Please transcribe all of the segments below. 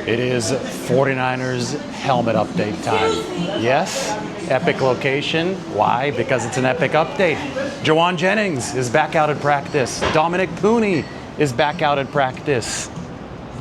It is 49ers helmet update time. Yes, epic location. Why? Because it's an epic update. Jauan Jennings is back out at practice. Dominick Puni is back out at practice.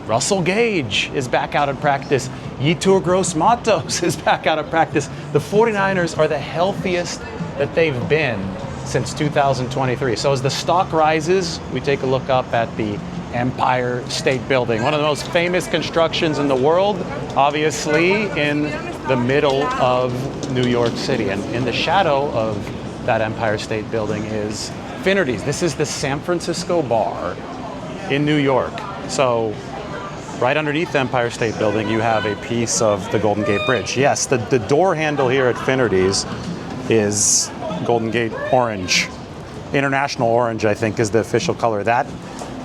Russell Gage is back out at practice. Yetur Gross-Matos is back out at practice. The 49ers are the healthiest that they've been since 2023. So as the stock rises, we take a look up at the Empire State Building, one of the most famous constructions in the world, obviously in the middle of New York City. And in the shadow of that Empire State Building is Finnerty's. This is the San Francisco bar in New York. So right underneath the Empire State Building, you have a piece of the Golden Gate Bridge. Yes, the door handle here at Finnerty's is Golden Gate orange. International orange, I think, is the official color. That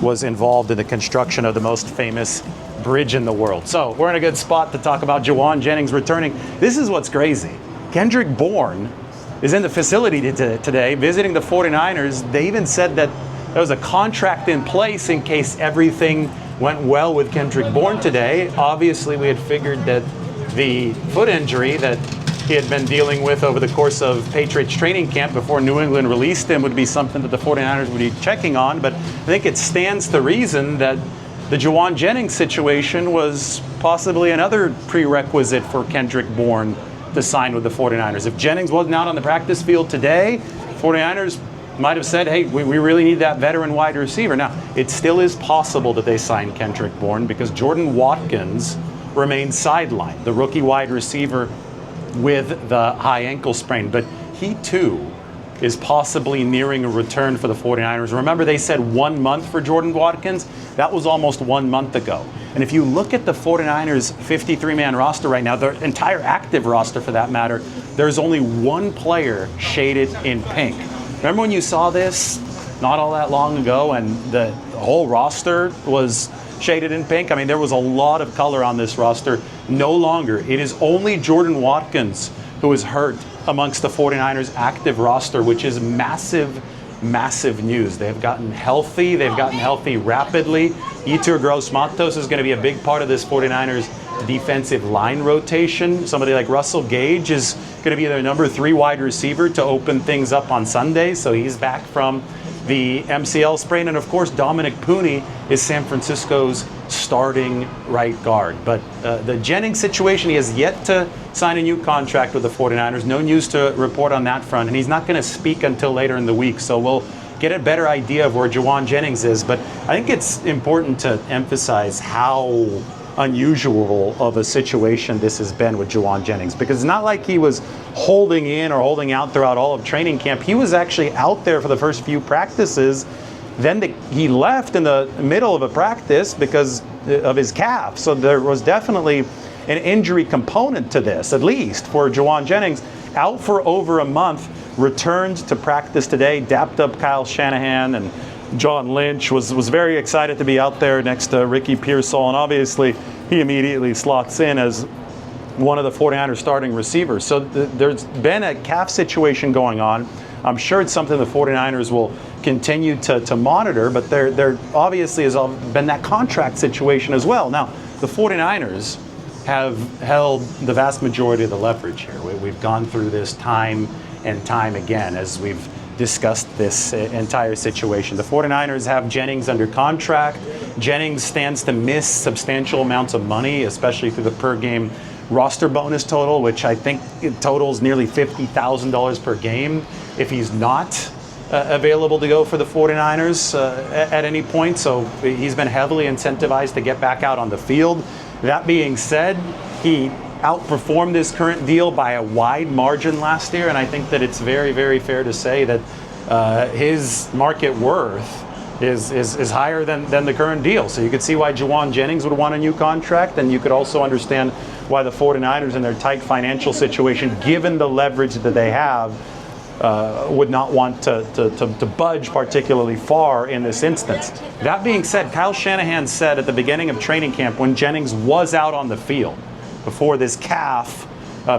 was involved in the construction of the most famous bridge in the world. So we're in a good spot to talk about Jauan Jennings returning. This is what's crazy. Kendrick Bourne is in the facility today visiting the 49ers. They even said that there was a contract in place in case everything went well with Kendrick Bourne today. Obviously, we had figured that the foot injury that he had been dealing with over the course of Patriots training camp before New England released him would be something that the 49ers would be checking on. But I think it stands to reason that the Jauan Jennings situation was possibly another prerequisite for Kendrick Bourne to sign with the 49ers. If Jennings wasn't out on the practice field today, 49ers might have said, hey, we really need that veteran wide receiver. Now, it still is possible that they sign Kendrick Bourne because Jordan Watkins remains sidelined, the rookie wide receiver with the high ankle sprain. But he too is possibly nearing a return for the 49ers. Remember, they said 1 month for Jordan Watkins? That was almost 1 month ago. And if you look at the 49ers 53-man roster right now, their entire active roster for that matter, there's only one player shaded in pink. Remember when you saw this not all that long ago and the whole roster was shaded in pink? I mean, there was a lot of color on this roster. No longer. It is only Jordan Watkins who is hurt amongst the 49ers active roster, which is massive, massive news. They've gotten healthy. They've gotten healthy rapidly. Yetur Gross-Matos is going to be a big part of this 49ers defensive line rotation. Somebody like Russell Gage is going to be their number 3 wide receiver to open things up on Sunday. So he's back from the MCL sprain. And of course, Dominick Puni is San Francisco's starting right guard. But the Jennings situation, he has yet to sign a new contract with the 49ers. No news to report on that front. And he's not going to speak until later in the week. So we'll get a better idea of where Jauan Jennings is. But I think it's important to emphasize how unusual of a situation this has been with Jauan Jennings, because it's not like he was holding in or holding out throughout all of training camp. He was actually out there for the first few practices. Then he left in the middle of a practice because of his calf. So there was definitely an injury component to this, at least for Jauan Jennings. Out for over a month, returned to practice today, dapped up Kyle Shanahan, and John Lynch was very excited to be out there next to Ricky Pearsall, and obviously he immediately slots in as one of the 49ers starting receivers. So there's been a calf situation going on. I'm sure it's something the 49ers will continue to monitor, but there obviously has been that contract situation as well. Now, the 49ers have held the vast majority of the leverage here. We've gone through this time and time again as we've discussed this entire situation. The 49ers have Jennings under contract. Jennings stands to miss substantial amounts of money, especially through the per game roster bonus total, which I think it totals nearly $50,000 per game if he's not available to go for the 49ers at any point. So he's been heavily incentivized to get back out on the field. That being said, he outperformed his current deal by a wide margin last year, and I think that it's very, very fair to say that his market worth is higher than the current deal. So you could see why Jauan Jennings would want a new contract, and you could also understand why the 49ers in their tight financial situation, given the leverage that they have, would not want to budge particularly far in this instance. That being said, Kyle Shanahan said at the beginning of training camp when Jennings was out on the field, before this calf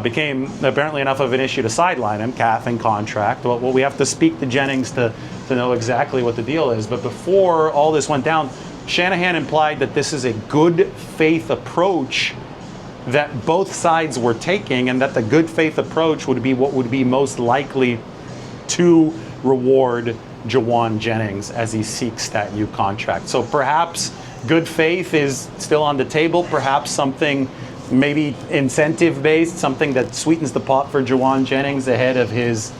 became apparently enough of an issue to sideline him, calf and contract. Well, we have to speak to Jennings to know exactly what the deal is. But before all this went down, Shanahan implied that this is a good faith approach that both sides were taking, and that the good faith approach would be what would be most likely to reward Jauan Jennings as he seeks that new contract. So perhaps good faith is still on the table, perhaps something maybe incentive-based, something that sweetens the pot for Jauan Jennings ahead of his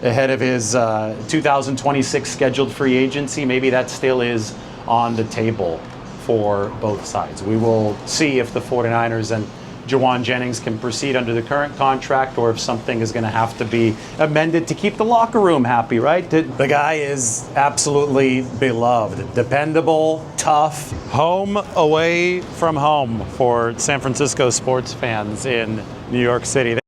2026 scheduled free agency. Maybe that still is on the table for both sides. We will see if the 49ers and Jauan Jennings can proceed under the current contract, or if something is going to have to be amended to keep the locker room happy, right? The guy is absolutely beloved, dependable, tough, home away from home for San Francisco sports fans in New York City.